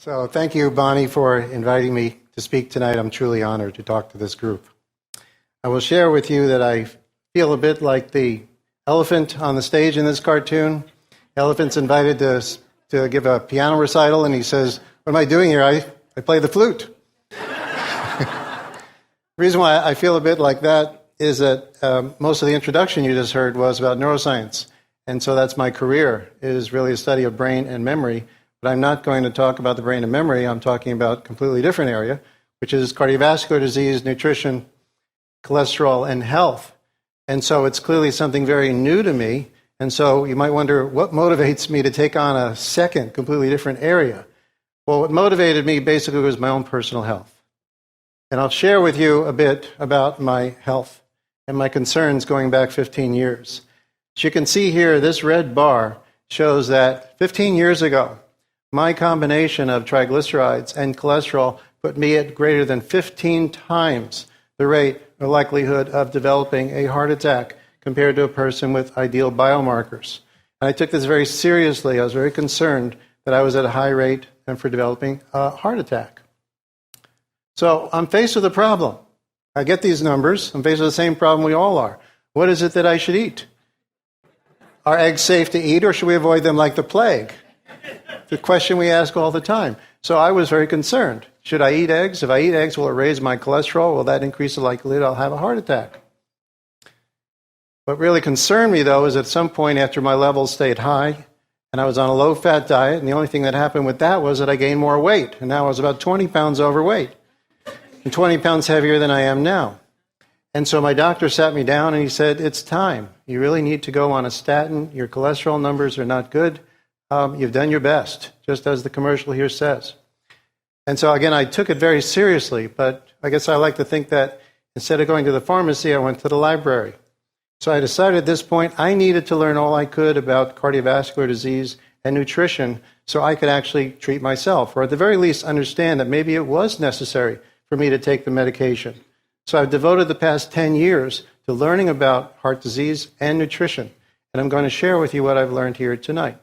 So thank you, Bonnie, for inviting me to speak tonight. I'm truly honored to talk to this group. I will share with you that I feel a bit like the elephant on the stage in this cartoon. Elephant's invited to give a piano recital, and he says, "What am I doing here? I play the flute." The reason why I feel a bit like that is that most of the introduction you just heard was about neuroscience. And so that's my career, is really a study of brain and memory. But I'm not going to talk about the brain and memory. I'm talking about a completely different area, which is cardiovascular disease, nutrition, cholesterol, and health. And so it's clearly something very new to me. And so you might wonder, what motivates me to take on a second, completely different area? Well, what motivated me basically was my own personal health. And I'll share with you a bit about my health and my concerns going back 15 years. As you can see here, this red bar shows that 15 years ago, my combination of triglycerides and cholesterol put me at greater than 15 times the rate or likelihood of developing a heart attack compared to a person with ideal biomarkers. And I took this very seriously. I was very concerned that I was at a high rate for developing a heart attack. So I'm faced with a problem. I get these numbers. I'm faced with the same problem we all are. What is it that I should eat? Are eggs safe to eat, or should we avoid them like the plague? The question we ask all the time. So I was very concerned. Should I eat eggs? If I eat eggs, will it raise my cholesterol? Will that increase the likelihood I'll have a heart attack? What really concerned me, though, is at some point after my levels stayed high, and I was on a low-fat diet, and the only thing that happened with that was that I gained more weight, and now I was about 20 pounds overweight, and 20 pounds heavier than I am now. And so my doctor sat me down, and he said, "It's time. You really need to go on a statin. Your cholesterol numbers are not good. You've done your best," just as the commercial here says. And so, again, I took it very seriously, but I guess I like to think that instead of going to the pharmacy, I went to the library. So I decided at this point I needed to learn all I could about cardiovascular disease and nutrition so I could actually treat myself, or at the very least understand that maybe it was necessary for me to take the medication. So I've devoted the past 10 years to learning about heart disease and nutrition, and I'm going to share with you what I've learned here tonight.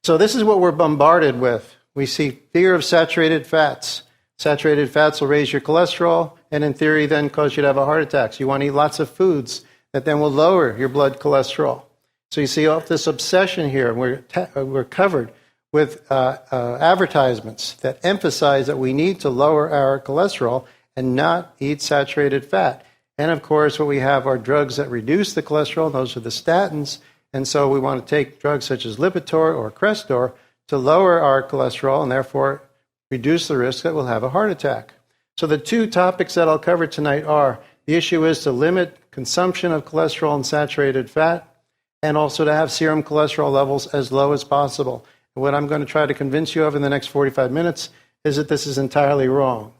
So this is what we're bombarded with. We see fear of saturated fats. Saturated fats will raise your cholesterol and in theory then cause you to have a heart attack. So you want to eat lots of foods that then will lower your blood cholesterol. So you see all this obsession here. We're covered with advertisements that emphasize that we need to lower our cholesterol and not eat saturated fat. And of course, what we have are drugs that reduce the cholesterol. Those are the statins. And so we want to take drugs such as Lipitor or Crestor to lower our cholesterol and therefore reduce the risk that we'll have a heart attack. So the two topics that I'll cover tonight are, the issue is to limit consumption of cholesterol and saturated fat, and also to have serum cholesterol levels as low as possible. And what I'm going to try to convince you of in the next 45 minutes is that this is entirely wrong.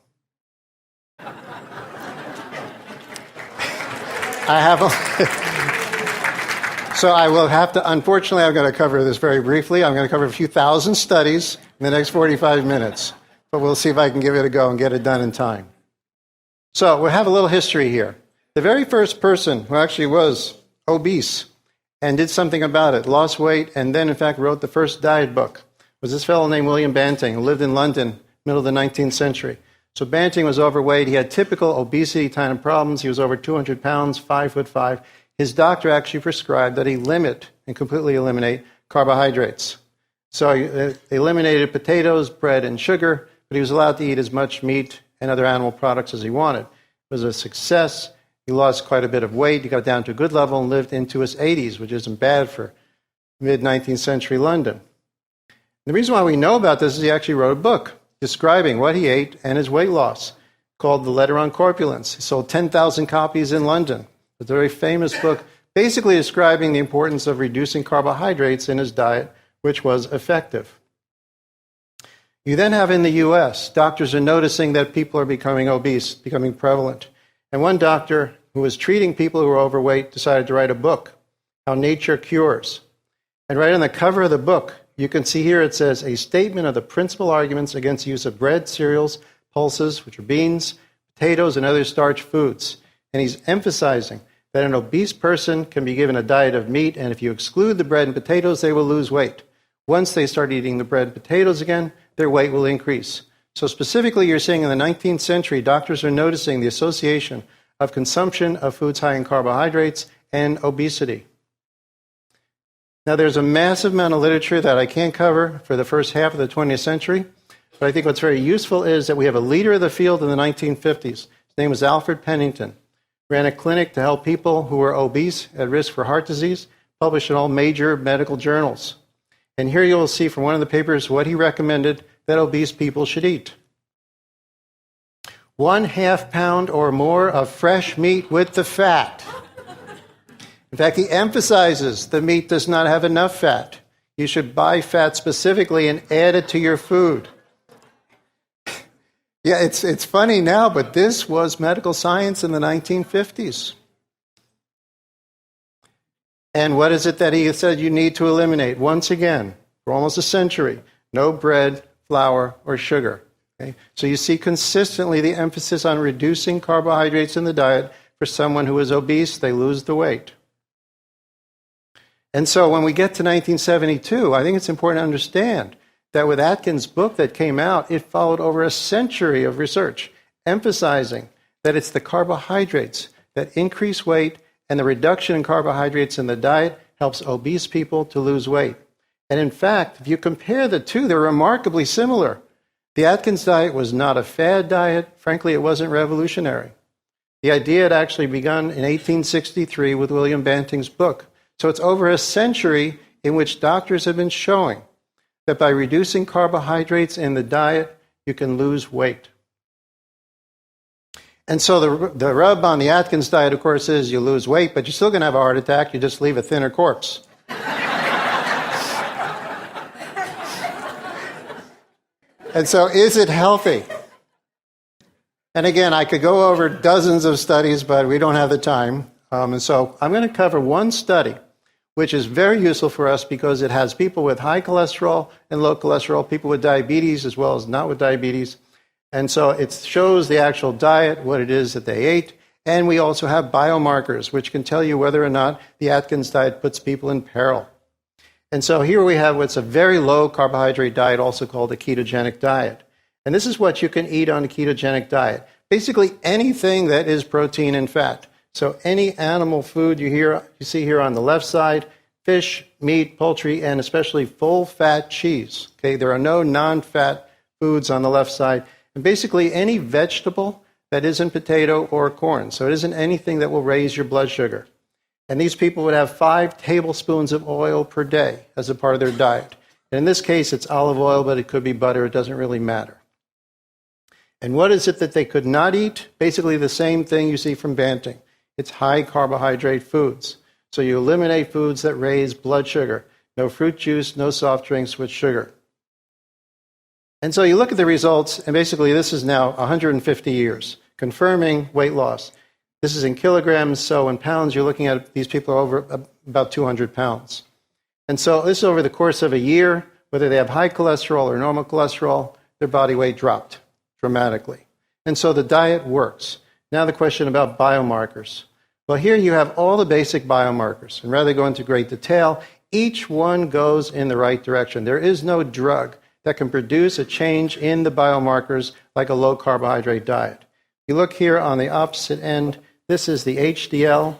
So I will have to, unfortunately, I'm going to cover this very briefly. I'm going to cover a few thousand studies in the next 45 minutes. But we'll see if I can give it a go and get it done in time. So we have a little history here. The very first person who actually was obese and did something about it, lost weight, and then in fact wrote the first diet book, was this fellow named William Banting, who lived in London, middle of the 19th century. So Banting was overweight. He had typical obesity kind of problems. He was over 200 pounds, 5'5". His doctor actually prescribed that he limit and completely eliminate carbohydrates. So he eliminated potatoes, bread, and sugar, but he was allowed to eat as much meat and other animal products as he wanted. It was a success. He lost quite a bit of weight. He got down to a good level and lived into his 80s, which isn't bad for mid-19th century London. The reason why we know about this is he actually wrote a book describing what he ate and his weight loss called The Letter on Corpulence. He sold 10,000 copies in London. It's a very famous book basically describing the importance of reducing carbohydrates in his diet, which was effective. You then have in the U.S., doctors are noticing that people are becoming obese, becoming prevalent. And one doctor who was treating people who were overweight decided to write a book, How Nature Cures. And right on the cover of the book, you can see here it says, a statement of the principal arguments against the use of bread, cereals, pulses, which are beans, potatoes, and other starch foods. And he's emphasizing that an obese person can be given a diet of meat, and if you exclude the bread and potatoes, they will lose weight. Once they start eating the bread and potatoes again, their weight will increase. So specifically, you're seeing in the 19th century, doctors are noticing the association of consumption of foods high in carbohydrates and obesity. Now, there's a massive amount of literature that I can't cover for the first half of the 20th century, but I think what's very useful is that we have a leader of the field in the 1950s. His name was Alfred Pennington. Ran a clinic to help people who were obese, at risk for heart disease, published in all major medical journals. And here you'll see from one of the papers what he recommended that obese people should eat. 1/2 pound or more of fresh meat with the fat. In fact, he emphasizes the meat does not have enough fat. You should buy fat specifically and add it to your food. Yeah, it's funny now, but this was medical science in the 1950s. And what is it that he said you need to eliminate? Once again, for almost a century, no bread, flour, or sugar. Okay? So you see consistently the emphasis on reducing carbohydrates in the diet. For someone who is obese, they lose the weight. And so when we get to 1972, I think it's important to understand that with Atkins' book that came out, it followed over a century of research, emphasizing that it's the carbohydrates that increase weight, and the reduction in carbohydrates in the diet helps obese people to lose weight. And in fact, if you compare the two, they're remarkably similar. The Atkins diet was not a fad diet. Frankly, it wasn't revolutionary. The idea had actually begun in 1863 with William Banting's book. So it's over a century in which doctors have been showing that by reducing carbohydrates in the diet, you can lose weight. And so the rub on the Atkins diet, of course, is you lose weight, but you're still going to have a heart attack. You just leave a thinner corpse. And so is it healthy? And again, I could go over dozens of studies, but we don't have the time. And so I'm going to cover one study, which is very useful for us because it has people with high cholesterol and low cholesterol, people with diabetes as well as not with diabetes. And so it shows the actual diet, what it is that they ate. And we also have biomarkers, which can tell you whether or not the Atkins diet puts people in peril. And so here we have what's a very low carbohydrate diet, also called a ketogenic diet. And this is what you can eat on a ketogenic diet. Basically anything that is protein and fat. So any animal food you see here on the left side, fish, meat, poultry, and especially full-fat cheese. Okay, there are no non-fat foods on the left side. And basically any vegetable that isn't potato or corn. So it isn't anything that will raise your blood sugar. And these people would have 5 tablespoons of oil per day as a part of their diet. And in this case, it's olive oil, but it could be butter. It doesn't really matter. And what is it that they could not eat? Basically the same thing you see from Banting. It's high carbohydrate foods. So you eliminate foods that raise blood sugar. No fruit juice, no soft drinks with sugar. And so you look at the results, and basically this is now 150 years, confirming weight loss. This is in kilograms, so in pounds, you're looking at these people are over about 200 pounds. And so this is over the course of a year, whether they have high cholesterol or normal cholesterol, their body weight dropped dramatically. And so the diet works. Now the question about biomarkers. Well, here you have all the basic biomarkers. And rather than go into great detail, each one goes in the right direction. There is no drug that can produce a change in the biomarkers like a low-carbohydrate diet. You look here on the opposite end, this is the HDL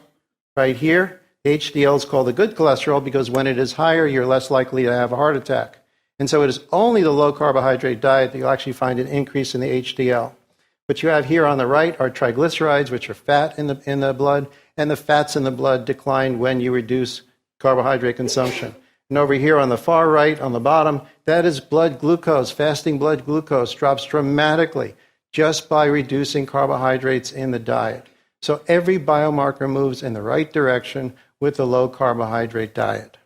right here. The HDL is called the good cholesterol because when it is higher, you're less likely to have a heart attack. And so it is only the low-carbohydrate diet that you'll actually find an increase in the HDL. What you have here on the right are triglycerides, which are fat in the blood, and the fats in the blood decline when you reduce carbohydrate consumption. And over here on the far right, on the bottom, that is blood glucose. Fasting blood glucose drops dramatically just by reducing carbohydrates in the diet. So every biomarker moves in the right direction with the low carbohydrate diet.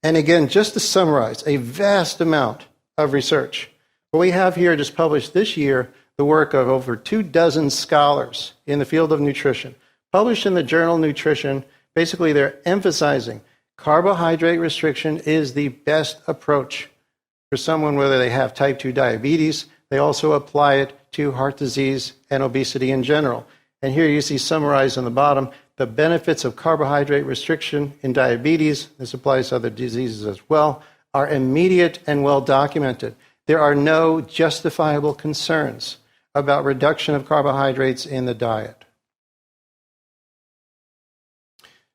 And again, just to summarize, a vast amount of research. What we have here just published this year, the work of over 24 scholars in the field of nutrition, published in the journal Nutrition. Basically, they're emphasizing carbohydrate restriction is the best approach for someone, whether they have type 2 diabetes. They also apply it to heart disease and obesity in general. And here you see summarized on the bottom the benefits of carbohydrate restriction in diabetes, this applies to other diseases as well, are immediate and well documented. There are no justifiable concerns about reduction of carbohydrates in the diet.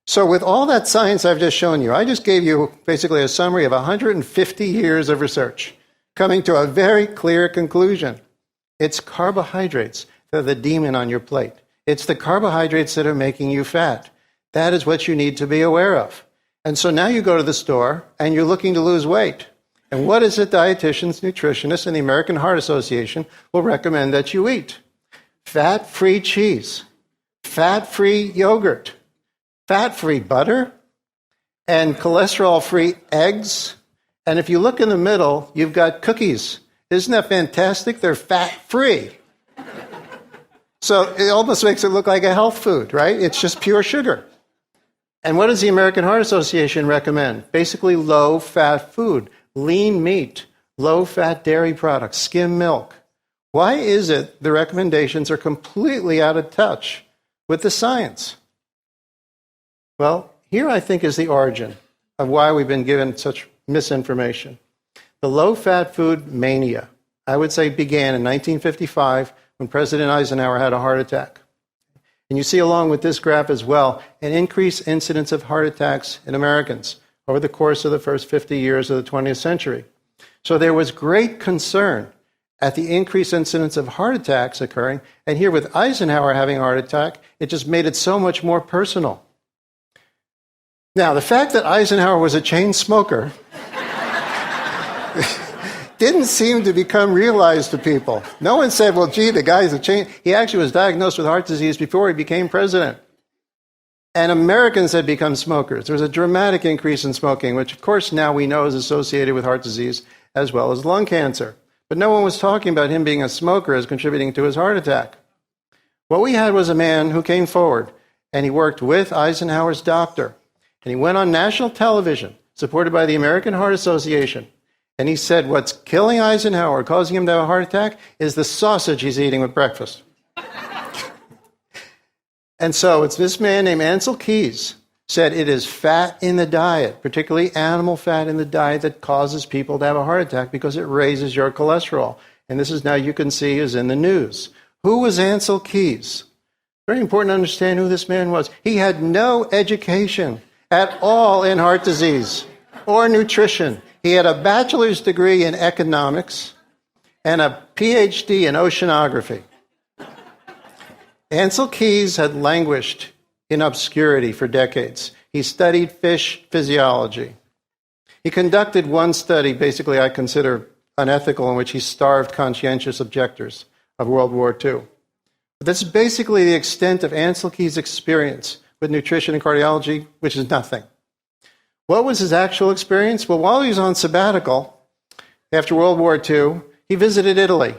So with all that science I've just shown you, I just gave you basically a summary of 150 years of research, coming to a very clear conclusion. It's carbohydrates that are the demon on your plate. It's the carbohydrates that are making you fat. That is what you need to be aware of. And so now you go to the store and you're looking to lose weight. And what is it dietitians, nutritionists, and the American Heart Association will recommend that you eat? Fat-free cheese, fat-free yogurt, fat-free butter, and cholesterol-free eggs. And if you look in the middle, you've got cookies. Isn't that fantastic? They're fat-free. So it almost makes it look like a health food, right? It's just pure sugar. And what does the American Heart Association recommend? Basically low-fat food, lean meat, low-fat dairy products, skim milk. Why is it the recommendations are completely out of touch with the science? Well, here I think is the origin of why we've been given such misinformation. The low-fat food mania, I would say, began in 1955 when President Eisenhower had a heart attack. And you see along with this graph as well, an increased incidence of heart attacks in Americans over the course of the first 50 years of the 20th century. So there was great concern at the increased incidence of heart attacks occurring. And here with Eisenhower having a heart attack, it just made it so much more personal. Now, the fact that Eisenhower was a chain smoker didn't seem to become realized to people. No one said, well, gee, the guy's a chain. He actually was diagnosed with heart disease before he became president. And Americans had become smokers. There was a dramatic increase in smoking, which, of course, now we know is associated with heart disease as well as lung cancer. But no one was talking about him being a smoker as contributing to his heart attack. What we had was a man who came forward, and he worked with Eisenhower's doctor. And he went on national television, supported by the American Heart Association. And he said what's killing Eisenhower, causing him to have a heart attack, is the sausage he's eating with breakfast. And so it's this man named Ansel Keys said it is fat in the diet, particularly animal fat in the diet, that causes people to have a heart attack because it raises your cholesterol. And this is now you can see is in the news. Who was Ansel Keys? Very important to understand who this man was. He had no education at all in heart disease or nutrition. He had a bachelor's degree in economics and a PhD in oceanography. Ansel Keys had languished in obscurity for decades. He studied fish physiology. He conducted one study, basically I consider unethical, in which he starved conscientious objectors of World War II. But this is basically the extent of Ansel Keys' experience with nutrition and cardiology, which is nothing. What was his actual experience? Well, while he was on sabbatical after World War II, he visited Italy,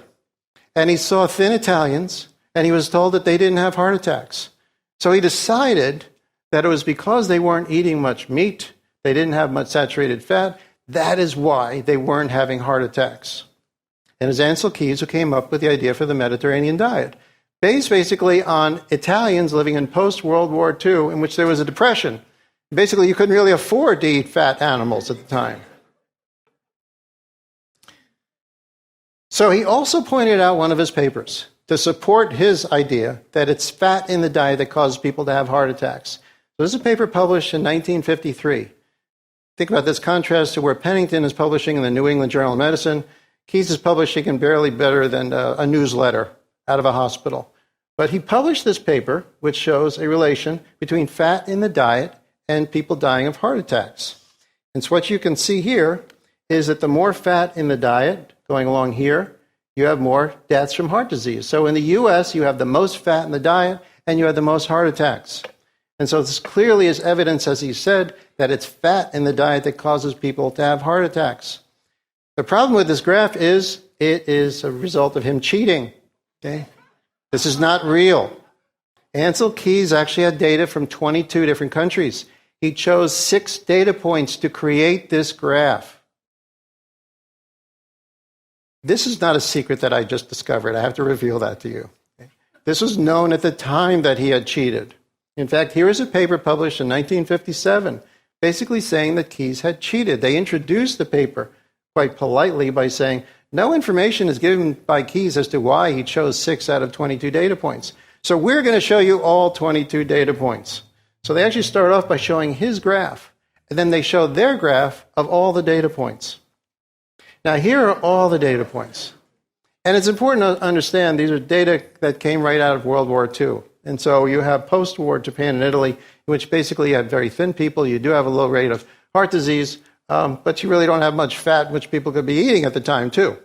and he saw thin Italians, and he was told that they didn't have heart attacks. So he decided that it was because they weren't eating much meat, they didn't have much saturated fat, that is why they weren't having heart attacks. And it was Ansel Keys who came up with the idea for the Mediterranean diet, based basically on Italians living in post-World War II, in which there was a depression. Basically, you couldn't really afford to eat fat animals at the time. So he also pointed out one of his papers to support his idea that it's fat in the diet that causes people to have heart attacks. So this is a paper published in 1953. Think about this contrast to where Pennington is publishing in the New England Journal of Medicine. Keys is publishing in barely better than a newsletter out of a hospital. But he published this paper, which shows a relation between fat in the diet and people dying of heart attacks. And so what you can see here is that the more fat in the diet, going along here, you have more deaths from heart disease. So in the U.S., you have the most fat in the diet, and you have the most heart attacks. And so this clearly is evidence, as he said, that it's fat in the diet that causes people to have heart attacks. The problem with this graph is it is a result of him cheating. Okay? This is not real. Ansel Keys actually had data from 22 different countries. He chose 6 data points to create this graph. This is not a secret that I just discovered. I have to reveal that to you. This was known at the time that he had cheated. In fact, here is a paper published in 1957, basically saying that Keyes had cheated. They introduced the paper quite politely by saying, no information is given by Keyes as to why he chose 6 out of 22 data points. So we're going to show you all 22 data points. So they actually start off by showing his graph, and then they show their graph of all the data points. Now, here are all the data points. And it's important to understand these are data that came right out of World War II. And so you have post-war Japan and Italy, in which basically you have very thin people. You do have a low rate of heart disease, but you really don't have much fat, which people could be eating at the time, too.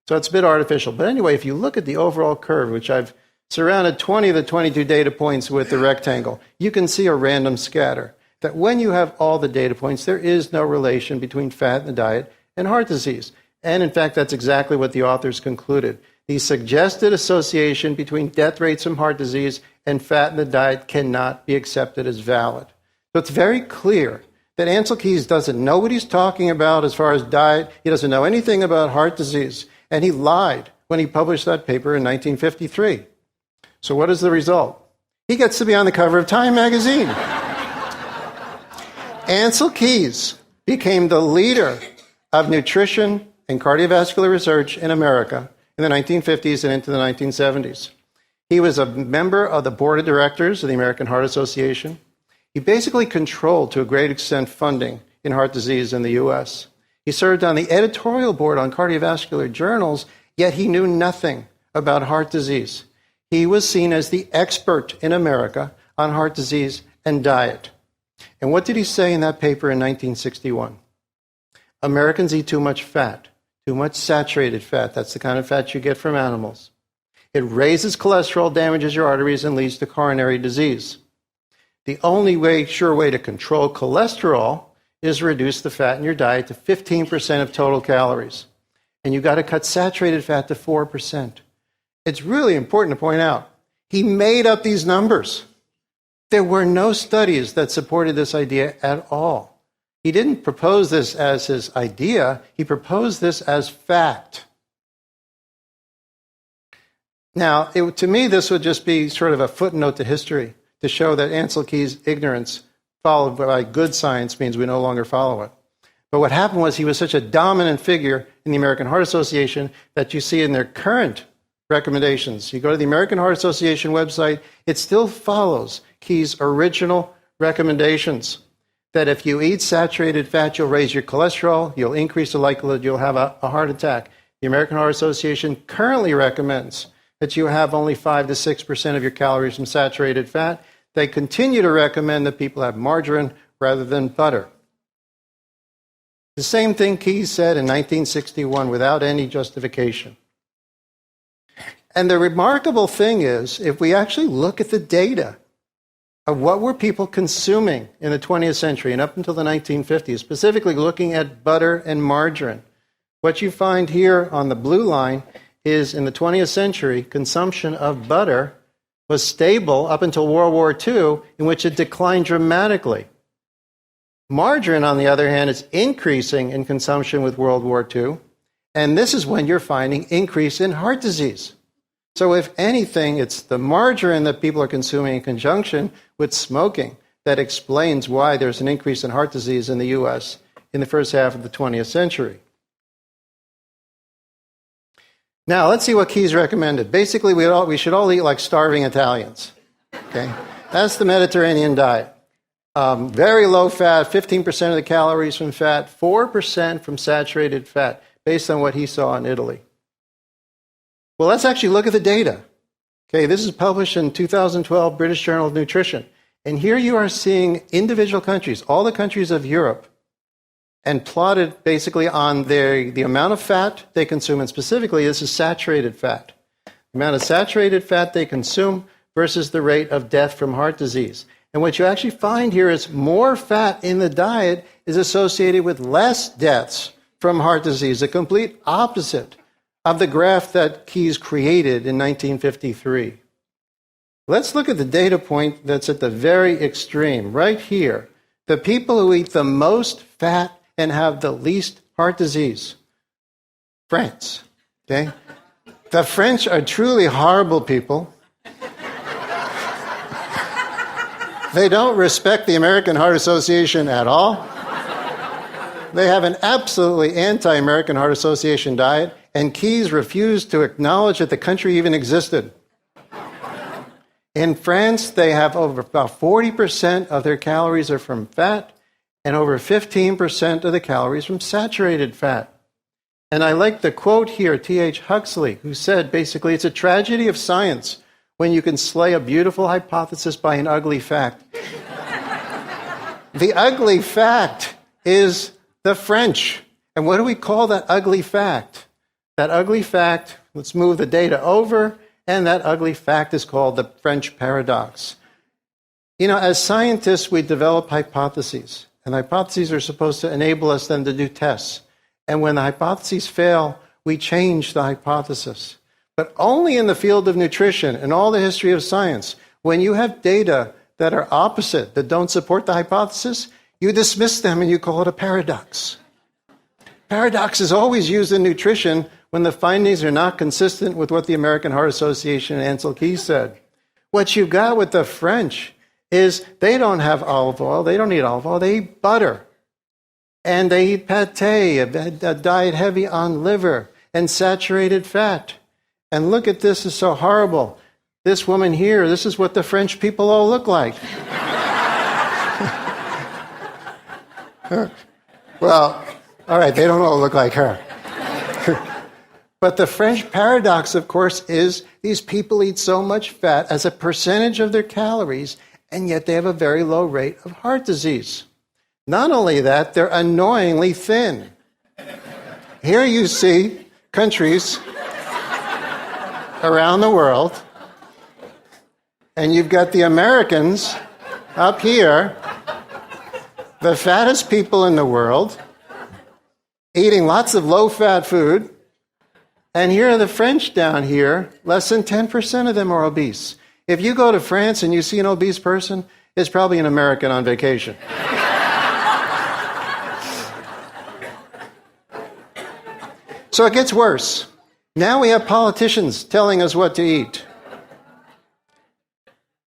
So it's a bit artificial. But anyway, if you look at the overall curve, which I've surrounded 20 of the 22 data points with the rectangle, you can see a random scatter. That when you have all the data points, there is no relation between fat in the diet and heart disease. And in fact, that's exactly what the authors concluded. The suggested association between death rates from heart disease and fat in the diet cannot be accepted as valid. So it's very clear that Ancel Keys doesn't know what he's talking about as far as diet. He doesn't know anything about heart disease. And he lied when he published that paper in 1953. So what is the result? He gets to be on the cover of Time magazine. Ancel Keys became the leader of nutrition and cardiovascular research in America in the 1950s and into the 1970s. He was a member of the board of directors of the American Heart Association. He basically controlled, to a great extent, funding in heart disease in the U.S. He served on the editorial board on cardiovascular journals, yet he knew nothing about heart disease. He was seen as the expert in America on heart disease and diet. And what did he say in that paper in 1961? Americans eat too much fat, too much saturated fat. That's the kind of fat you get from animals. It raises cholesterol, damages your arteries, and leads to coronary disease. The only sure way to control cholesterol is to reduce the fat in your diet to 15% of total calories. And you've got to cut saturated fat to 4%. It's really important to point out, he made up these numbers. There were no studies that supported this idea at all. He didn't propose this as his idea, he proposed this as fact. Now, to me, this would just be sort of a footnote to history to show that Ancel Keys' ignorance, followed by good science, means we no longer follow it. But what happened was he was such a dominant figure in the American Heart Association that you see in their current recommendations. You go to the American Heart Association website, it still follows Keys' original recommendations. That if you eat saturated fat, you'll raise your cholesterol, you'll increase the likelihood you'll have a heart attack. The American Heart Association currently recommends that you have only 5 to 6% of your calories from saturated fat. They continue to recommend that people have margarine rather than butter. The same thing Keys said in 1961 without any justification. And the remarkable thing is, if we actually look at the data of what were people consuming in the 20th century and up until the 1950s, specifically looking at butter and margarine, what you find here on the blue line is in the 20th century, consumption of butter was stable up until World War II, in which it declined dramatically. Margarine, on the other hand, is increasing in consumption with World War II, and this is when you're finding increase in heart disease. So if anything, it's the margarine that people are consuming in conjunction with smoking that explains why there's an increase in heart disease in the U.S. in the first half of the 20th century. Now, let's see what Keys recommended. Basically, we should all eat like starving Italians. Okay? That's the Mediterranean diet. Very low fat, 15% of the calories from fat, 4% from saturated fat, based on what he saw in Italy. Well, let's actually look at the data. Okay, this is published in 2012 British Journal of Nutrition. And here you are seeing individual countries, all the countries of Europe, and plotted basically on the amount of fat they consume, and specifically this is saturated fat. The amount of saturated fat they consume versus the rate of death from heart disease. And what you actually find here is more fat in the diet is associated with less deaths from heart disease, the complete opposite of the graph that Keys created in 1953. Let's look at the data point that's at the very extreme, right here. The people who eat the most fat and have the least heart disease. France, okay? The French are truly horrible people. They don't respect the American Heart Association at all. They have an absolutely anti-American Heart Association diet, and Keyes refused to acknowledge that the country even existed. In France, they have over about 40% of their calories are from fat, and over 15% of the calories from saturated fat. And I like the quote here, T.H. Huxley, who said, basically, it's a tragedy of science when you can slay a beautiful hypothesis by an ugly fact. The ugly fact is the French. And what do we call that ugly fact? That ugly fact, let's move the data over, and that ugly fact is called the French paradox. You know, as scientists, we develop hypotheses, and hypotheses are supposed to enable us then to do tests. And when the hypotheses fail, we change the hypothesis. But only in the field of nutrition and all the history of science, when you have data that are opposite, that don't support the hypothesis, you dismiss them and you call it a paradox. Paradox is always used in nutrition when the findings are not consistent with what the American Heart Association and Ansel Keys said. What you got with the French is they don't have olive oil, they don't eat olive oil, they eat butter. And they eat pate, a diet heavy on liver and saturated fat. And look at this, it's so horrible. This woman here, this is what the French people all look like. Well, all right, they don't all look like her. But the French paradox, of course, is these people eat so much fat as a percentage of their calories, and yet they have a very low rate of heart disease. Not only that, they're annoyingly thin. Here you see countries around the world, and you've got the Americans up here, the fattest people in the world, eating lots of low-fat food, and here are the French down here, less than 10% of them are obese. If you go to France and you see an obese person, it's probably an American on vacation. So it gets worse. Now we have politicians telling us what to eat.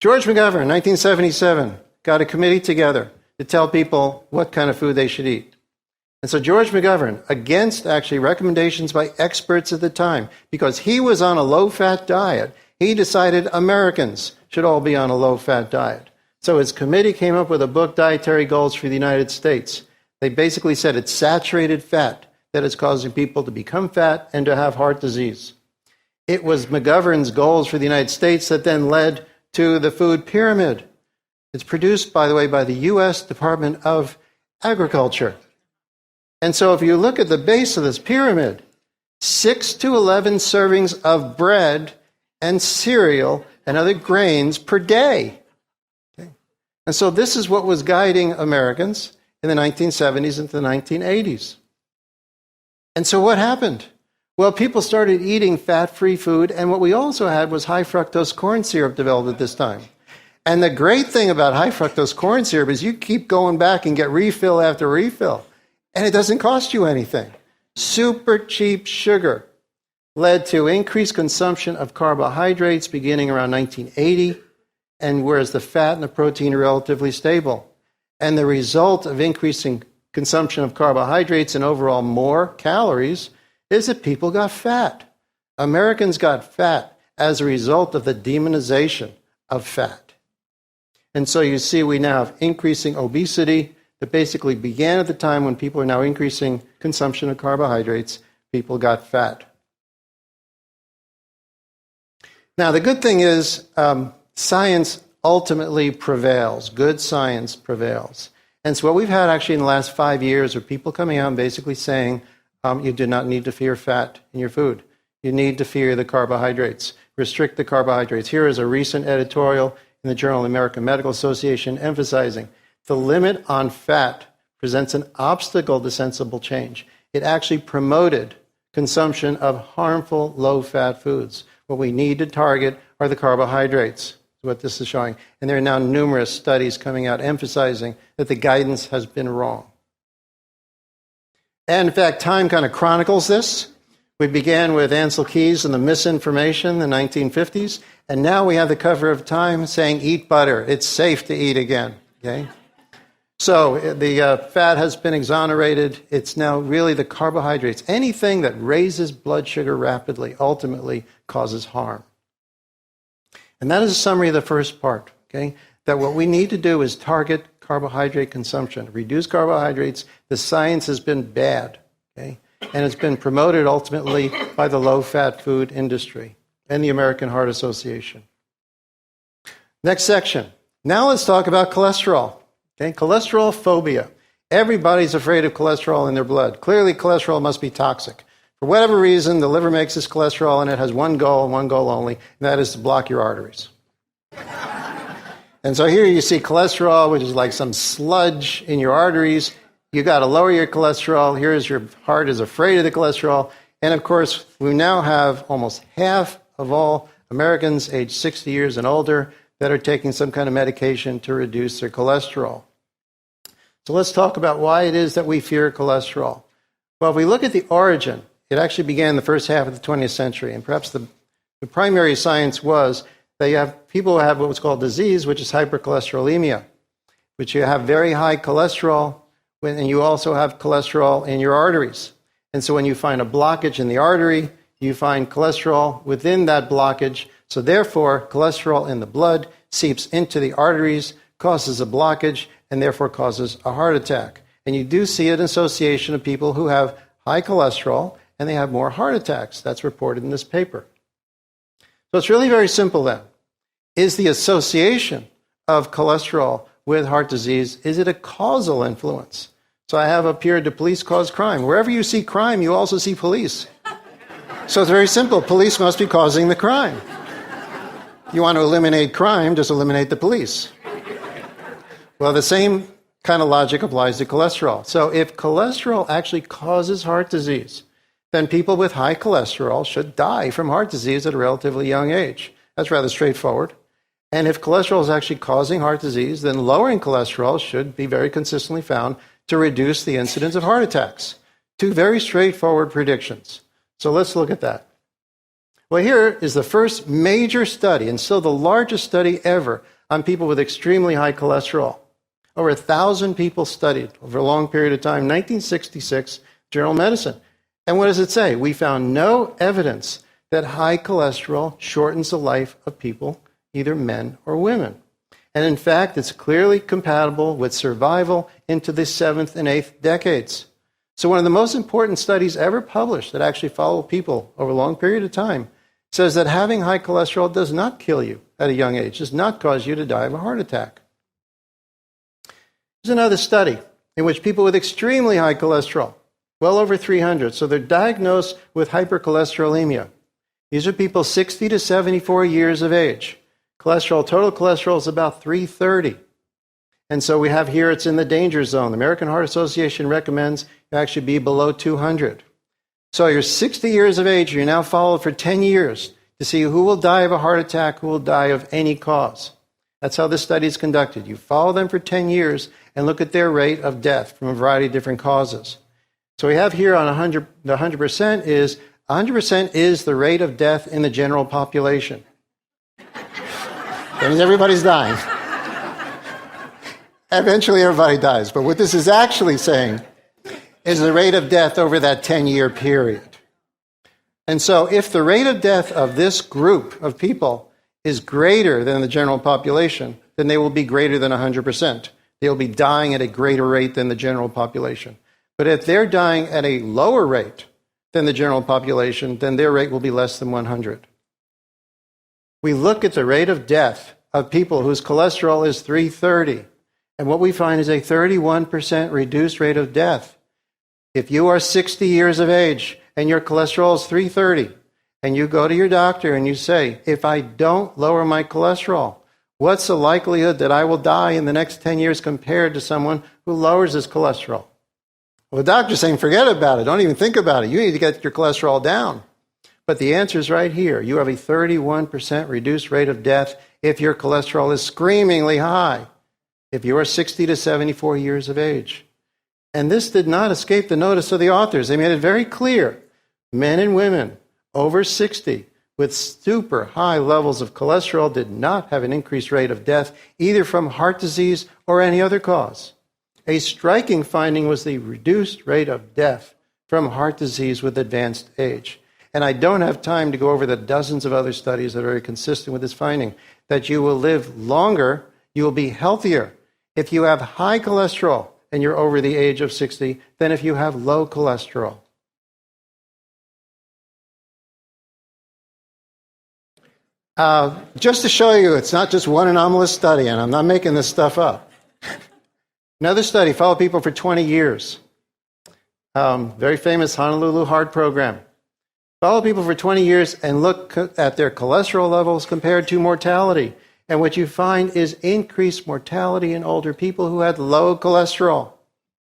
George McGovern, 1977, got a committee together to tell people what kind of food they should eat. And so George McGovern, against actually recommendations by experts at the time, because he was on a low-fat diet, he decided Americans should all be on a low-fat diet. So his committee came up with a book, Dietary Goals for the United States. They basically said it's saturated fat that is causing people to become fat and to have heart disease. It was McGovern's goals for the United States that then led to the food pyramid. It's produced, by the way, by the U.S. Department of Agriculture. And so if you look at the base of this pyramid, 6 to 11 servings of bread and cereal and other grains per day. Okay. And so this is what was guiding Americans in the 1970s into the 1980s. And so what happened? Well, people started eating fat-free food, and what we also had was high fructose corn syrup developed at this time. And the great thing about high fructose corn syrup is you keep going back and get refill after refill, and it doesn't cost you anything. Super cheap sugar led to increased consumption of carbohydrates beginning around 1980, and whereas the fat and the protein are relatively stable. And the result of increasing consumption of carbohydrates and overall more calories is that people got fat. Americans got fat as a result of the demonization of fat. And so you see we now have increasing obesity that basically began at the time when people are now increasing consumption of carbohydrates. People got fat. Now the good thing is science ultimately prevails. Good science prevails. And so what we've had actually in the last 5 years are people coming out and basically saying, you do not need to fear fat in your food. You need to fear the carbohydrates. Restrict the carbohydrates. Here is a recent editorial in the Journal of the American Medical Association emphasizing the limit on fat presents an obstacle to sensible change. It actually promoted consumption of harmful low-fat foods. What we need to target are the carbohydrates. What this is showing. And there are now numerous studies coming out emphasizing that the guidance has been wrong. And in fact, Time kind of chronicles this We began with Ansel Keys and the misinformation in the 1950s, and now we have the cover of Time saying, eat butter. It's safe to eat again. Okay? So the fat has been exonerated. It's now really the carbohydrates. Anything that raises blood sugar rapidly ultimately causes harm. And that is a summary of the first part, okay? That what we need to do is target carbohydrate consumption, reduce carbohydrates. The science has been bad, okay? And it's been promoted ultimately by the low-fat food industry and the American Heart Association. Next section. Now let's talk about cholesterol. Okay, cholesterol phobia. Everybody's afraid of cholesterol in their blood. Clearly, cholesterol must be toxic. For whatever reason, the liver makes this cholesterol, and it has one goal and one goal only, and that is to block your arteries. And so here you see cholesterol, which is like some sludge in your arteries. You got to lower your cholesterol. Here's your heart is afraid of the cholesterol. And of course, we now have almost half of all Americans aged 60 years and older that are taking some kind of medication to reduce their cholesterol. So let's talk about why it is that we fear cholesterol. Well, if we look at the origin, it actually began in the first half of the 20th century, and perhaps the primary science was that you have people who have what's called disease, which is hypercholesterolemia, which you have very high cholesterol, and you also have cholesterol in your arteries. And so when you find a blockage in the artery, you find cholesterol within that blockage. So therefore, cholesterol in the blood seeps into the arteries, causes a blockage, and therefore causes a heart attack. And you do see an association of people who have high cholesterol, and they have more heart attacks. That's reported in this paper. So it's really very simple then. Is the association of cholesterol with heart disease, is it a causal influence? So I have up here, do police cause crime? Wherever you see crime, you also see police. So it's very simple. Police must be causing the crime. You want to eliminate crime, just eliminate the police. Well, the same kind of logic applies to cholesterol. So if cholesterol actually causes heart disease, then people with high cholesterol should die from heart disease at a relatively young age. That's rather straightforward. And if cholesterol is actually causing heart disease, then lowering cholesterol should be very consistently found to reduce the incidence of heart attacks. Two very straightforward predictions. So let's look at that. Well, here is the first major study, and still the largest study ever, on people with extremely high cholesterol. Over 1,000 people studied over a long period of time, 1966, Journal of Medicine. And what does it say? We found no evidence that high cholesterol shortens the life of people, either men or women. And in fact, it's clearly compatible with survival into the 7th and 8th decades. So one of the most important studies ever published that actually follow people over a long period of time says that having high cholesterol does not kill you at a young age, does not cause you to die of a heart attack. There's another study in which people with extremely high cholesterol, well over 300, so they're diagnosed with hypercholesterolemia. These are people 60 to 74 years of age. Total cholesterol is about 330. And so we have here, it's in the danger zone. The American Heart Association recommends you actually be below 200. So you're 60 years of age, you're now followed for 10 years to see who will die of a heart attack, who will die of any cause. That's how this study is conducted. You follow them for 10 years and look at their rate of death from a variety of different causes. So we have here on 100, the 100% is the rate of death in the general population. That means everybody's dying. Eventually everybody dies. But what this is actually saying is the rate of death over that 10-year period. And so if the rate of death of this group of people is greater than the general population, then they will be greater than 100%. They will be dying at a greater rate than the general population. But if they're dying at a lower rate than the general population, then their rate will be less than 100. We look at the rate of death of people whose cholesterol is 330, and what we find is a 31% reduced rate of death. If you are 60 years of age and your cholesterol is 330, and you go to your doctor and you say, if I don't lower my cholesterol, what's the likelihood that I will die in the next 10 years compared to someone who lowers his cholesterol? Well, the doctor's saying, forget about it. Don't even think about it. You need to get your cholesterol down. But the answer is right here. You have a 31% reduced rate of death if your cholesterol is screamingly high, if you are 60 to 74 years of age. And this did not escape the notice of the authors. They made it very clear. men and women over 60 with super high levels of cholesterol did not have an increased rate of death, either from heart disease or any other cause. A striking finding was the reduced rate of death from heart disease with advanced age. And I don't have time to go over the dozens of other studies that are very consistent with this finding, that you will live longer, you will be healthier if you have high cholesterol and you're over the age of 60 than if you have low cholesterol. Just to show you, it's not just one anomalous study, and I'm not making this stuff up. Another study followed people for 20 years. Very famous Honolulu Heart Program. Follow people for 20 years and look at their cholesterol levels compared to mortality. And what you find is increased mortality in older people who had low cholesterol.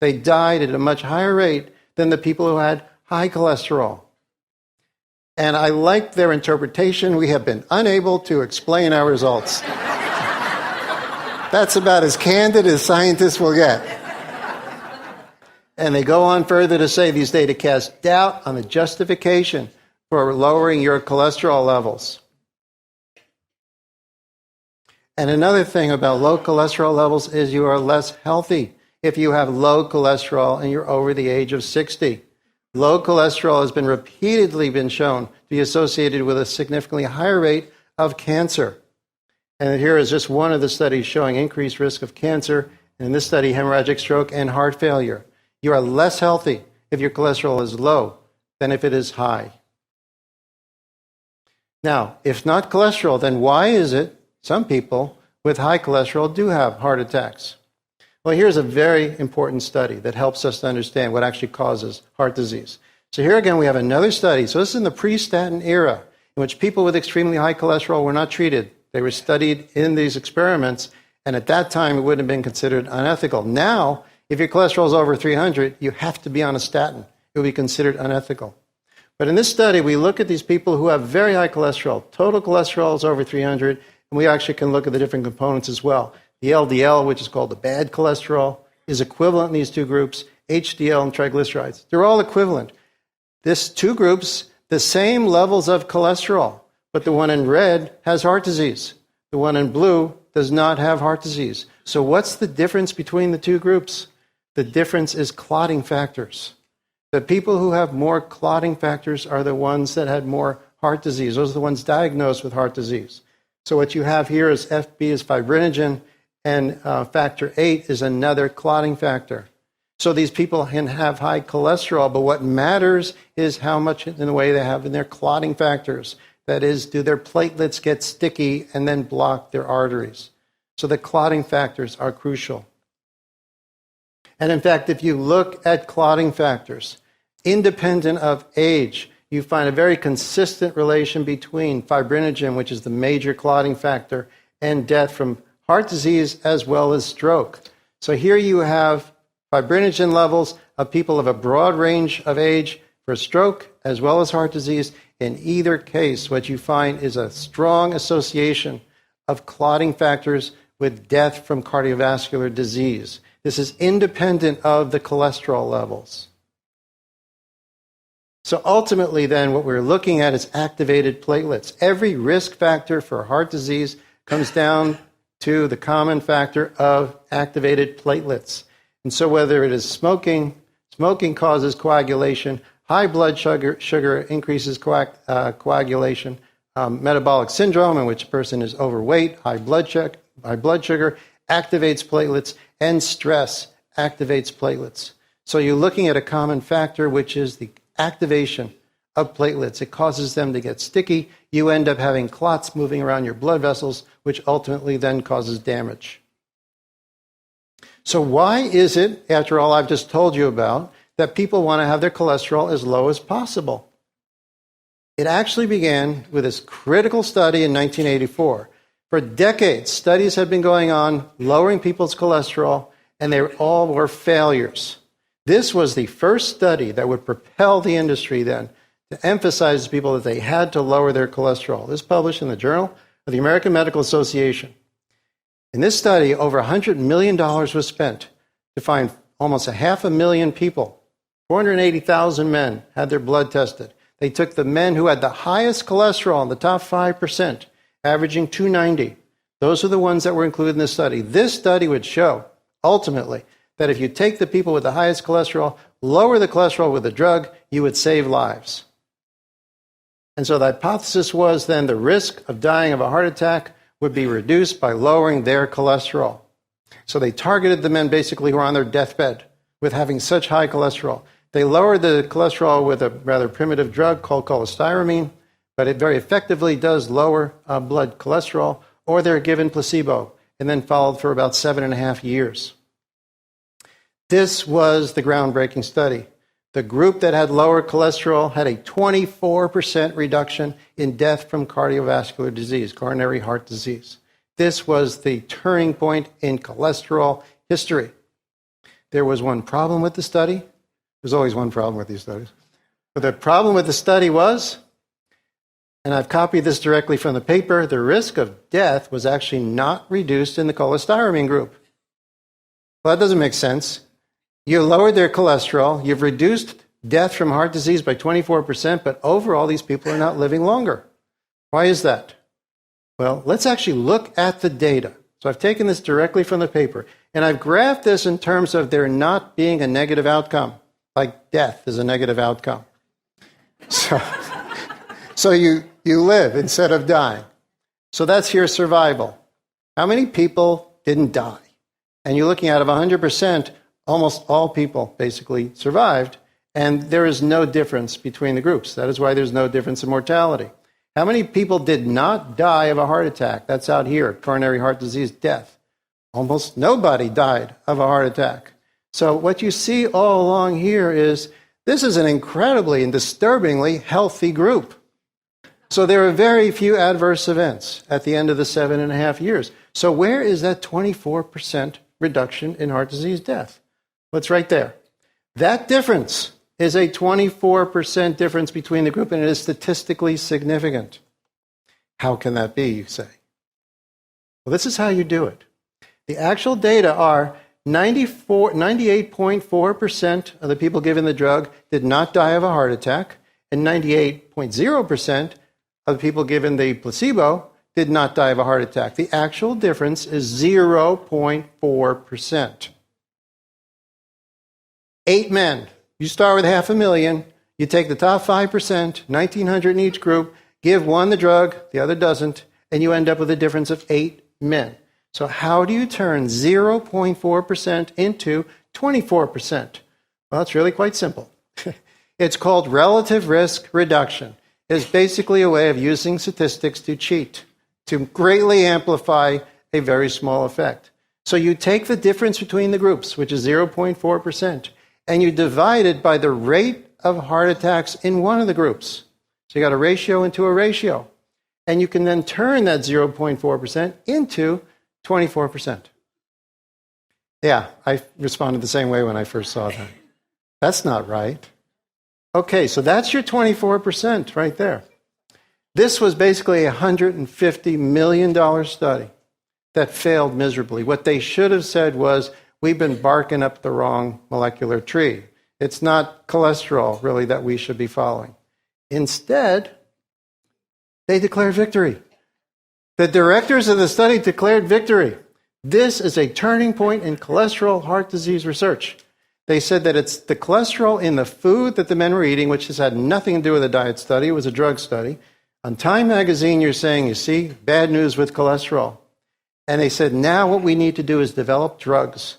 They died at a much higher rate than the people who had high cholesterol. And I like their interpretation. We have been unable to explain our results. That's about as candid as scientists will get. And they go on further to say these data cast doubt on the justification for lowering your cholesterol levels. And another thing about low cholesterol levels is you are less healthy if you have low cholesterol and you're over the age of 60. Low cholesterol has repeatedly been shown to be associated with a significantly higher rate of cancer. And here is just one of the studies showing increased risk of cancer. In this study, hemorrhagic stroke and heart failure. You are less healthy if your cholesterol is low than if it is high. Now, if not cholesterol, then why is it some people with high cholesterol do have heart attacks? Well, here's a very important study that helps us to understand what actually causes heart disease. So here again, we have another study. So this is in the pre-statin era, in which people with extremely high cholesterol were not treated. They were studied in these experiments, and at that time, it wouldn't have been considered unethical. Now, if your cholesterol is over 300, you have to be on a statin. It will be considered unethical. But in this study, we look at these people who have very high cholesterol. Total cholesterol is over 300, and we actually can look at the different components as well. The LDL, which is called the bad cholesterol, is equivalent in these two groups. HDL and triglycerides, they're all equivalent. This two groups, the same levels of cholesterol, but the one in red has heart disease. The one in blue does not have heart disease. So what's the difference between the two groups? The difference is clotting factors. The people who have more clotting factors are the ones that had more heart disease. Those are the ones diagnosed with heart disease. So what you have here is FB is fibrinogen, and factor 8 is another clotting factor. So these people can have high cholesterol, but what matters is how much in the way they have in their clotting factors. That is, do their platelets get sticky and then block their arteries? So the clotting factors are crucial. And in fact, if you look at clotting factors, independent of age, you find a very consistent relation between fibrinogen, which is the major clotting factor, and death from heart disease as well as stroke. So here you have fibrinogen levels of people of a broad range of age for stroke as well as heart disease. In either case, what you find is a strong association of clotting factors with death from cardiovascular disease. This is independent of the cholesterol levels. So ultimately then, what we're looking at is activated platelets. Every risk factor for heart disease comes down to the common factor of activated platelets. And so whether it is smoking causes coagulation, high blood sugar increases coagulation, metabolic syndrome in which a person is overweight, high blood sugar activates platelets, and stress activates platelets. So you're looking at a common factor, which is the activation of platelets. It causes them to get sticky. You end up having clots moving around your blood vessels, which ultimately then causes damage. So why is it, after all I've just told you about, that people want to have their cholesterol as low as possible? It actually began with this critical study in 1984. For decades, studies had been going on lowering people's cholesterol, and they all were failures. This was the first study that would propel the industry then to emphasize to people that they had to lower their cholesterol. This was published in the Journal of the American Medical Association. In this study, over $100 million was spent to find almost 500,000 people. 480,000 men had their blood tested. They took the men who had the highest cholesterol in the top 5%, averaging 290. Those are the ones that were included in this study. This study would show, ultimately, that if you take the people with the highest cholesterol, lower the cholesterol with a drug, you would save lives. And so the hypothesis was then the risk of dying of a heart attack would be reduced by lowering their cholesterol. So they targeted the men basically who were on their deathbed with having such high cholesterol. They lowered the cholesterol with a rather primitive drug called cholestyramine, but it very effectively does lower blood cholesterol, or they're given placebo and then followed for about 7.5 years. This was the groundbreaking study. The group that had lower cholesterol had a 24% reduction in death from cardiovascular disease, coronary heart disease. This was the turning point in cholesterol history. There was one problem with the study. There's always one problem with these studies. But the problem with the study was, and I've copied this directly from the paper, the risk of death was actually not reduced in the cholestyramine group. Well, that doesn't make sense. You lowered their cholesterol, you've reduced death from heart disease by 24%, but overall these people are not living longer. Why is that? Well, let's actually look at the data. So I've taken this directly from the paper, and I've graphed this in terms of there not being a negative outcome, like death is a negative outcome. So you live instead of dying. So that's your survival. How many people didn't die? And you're looking at 100%, almost all people basically survived, and there is no difference between the groups. That is why there's no difference in mortality. How many people did not die of a heart attack? That's out here, coronary heart disease death. Almost nobody died of a heart attack. So what you see all along here is this is an incredibly and disturbingly healthy group. So there are very few adverse events at the end of the 7.5 years. So where is that 24% reduction in heart disease death? Well, it's right there. That difference is a 24% difference between the group, and it is statistically significant. How can that be, you say? Well, this is how you do it. The actual data are 98.4% of the people given the drug did not die of a heart attack, and 98.0% of the people given the placebo did not die of a heart attack. The actual difference is 0.4%. 8 men. You start with 500,000. You take the top 5%, 1,900 in each group, give one the drug, the other doesn't, and you end up with a difference of 8 men. So how do you turn 0.4% into 24%? Well, it's really quite simple. It's called relative risk reduction. It's basically a way of using statistics to cheat, to greatly amplify a very small effect. So you take the difference between the groups, which is 0.4%, and you divide it by the rate of heart attacks in one of the groups. So you got a ratio into a ratio. And you can then turn that 0.4% into 24%. Yeah, I responded the same way when I first saw that. That's not right. Okay, so that's your 24% right there. This was basically a $150 million study that failed miserably. What they should have said was, we've been barking up the wrong molecular tree. It's not cholesterol, really, that we should be following. Instead, they declared victory. The directors of the study declared victory. This is a turning point in cholesterol heart disease research. They said that it's the cholesterol in the food that the men were eating, which has had nothing to do with a diet study. It was a drug study. On Time magazine, you're saying, you see, bad news with cholesterol. And they said, now what we need to do is develop drugs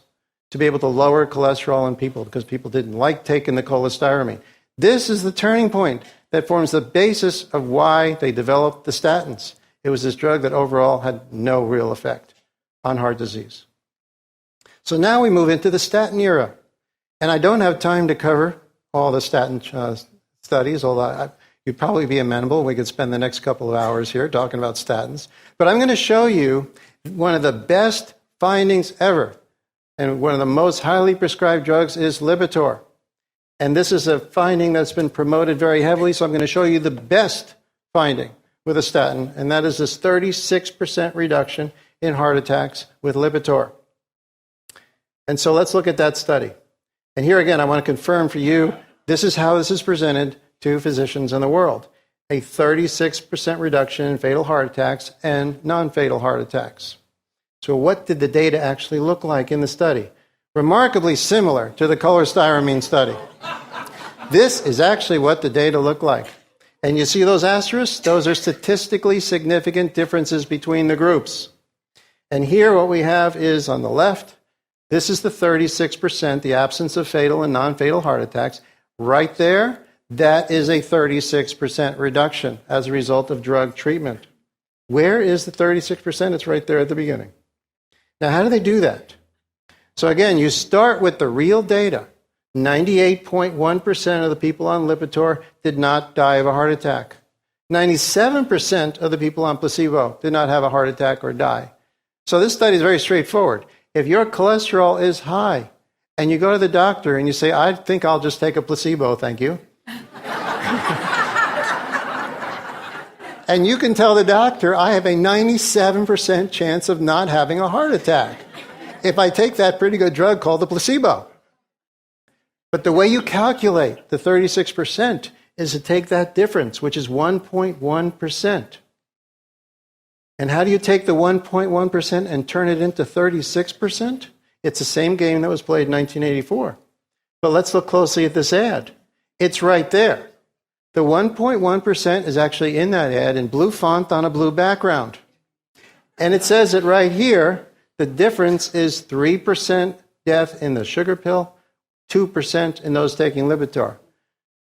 to be able to lower cholesterol in people because people didn't like taking the cholestyramine. This is the turning point that forms the basis of why they developed the statins. It was this drug that overall had no real effect on heart disease. So now we move into the statin era. And I don't have time to cover all the statin studies, although you'd probably be amenable. We could spend the next couple of hours here talking about statins. But I'm going to show you one of the best findings ever. And one of the most highly prescribed drugs is Lipitor. And this is a finding that's been promoted very heavily, so I'm going to show you the best finding with a statin, and that is this 36% reduction in heart attacks with Lipitor. And so let's look at that study. And here again, I want to confirm for you, this is how this is presented. two physicians in the world. A 36% reduction in fatal heart attacks and non-fatal heart attacks. So what did the data actually look like in the study? Remarkably similar to the cholestyramine study. This is actually what the data looked like. And you see those asterisks? Those are statistically significant differences between the groups. And here what we have is on the left, this is the 36%, the absence of fatal and non-fatal heart attacks. Right there, that is a 36% reduction as a result of drug treatment. Where is the 36%? It's right there at the beginning. Now, how do they do that? So again, you start with the real data. 98.1% of the people on Lipitor did not die of a heart attack. 97% of the people on placebo did not have a heart attack or die. So this study is very straightforward. If your cholesterol is high and you go to the doctor and you say, I think I'll just take a placebo, thank you. And you can tell the doctor, I have a 97% chance of not having a heart attack if I take that pretty good drug called the placebo. But the way you calculate the 36% is to take that difference, which is 1.1%. And how do you take the 1.1% and turn it into 36%? It's the same game that was played in 1984. But let's look closely at this ad. It's right there. The 1.1% is actually in that ad in blue font on a blue background. And it says it right here. The difference is 3% death in the sugar pill, 2% in those taking Lipitor.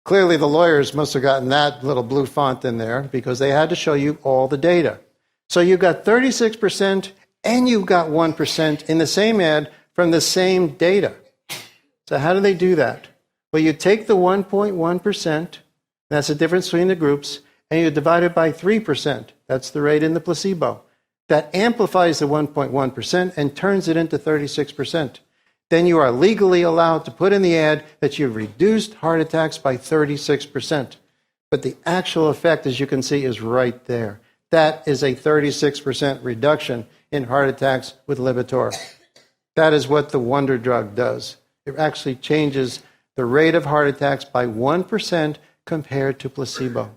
Clearly, the lawyers must have gotten that little blue font in there because they had to show you all the data. So you've got 36% and you've got 1% in the same ad from the same data. So how do they do that? Well, you take the 1.1%, that's the difference between the groups, and you divide it by 3%. That's the rate in the placebo. That amplifies the 1.1% and turns it into 36%. Then you are legally allowed to put in the ad that you've reduced heart attacks by 36%. But the actual effect, as you can see, is right there. That is a 36% reduction in heart attacks with Lipitor. That is what the wonder drug does. It actually changes the rate of heart attacks by 1% compared to placebo.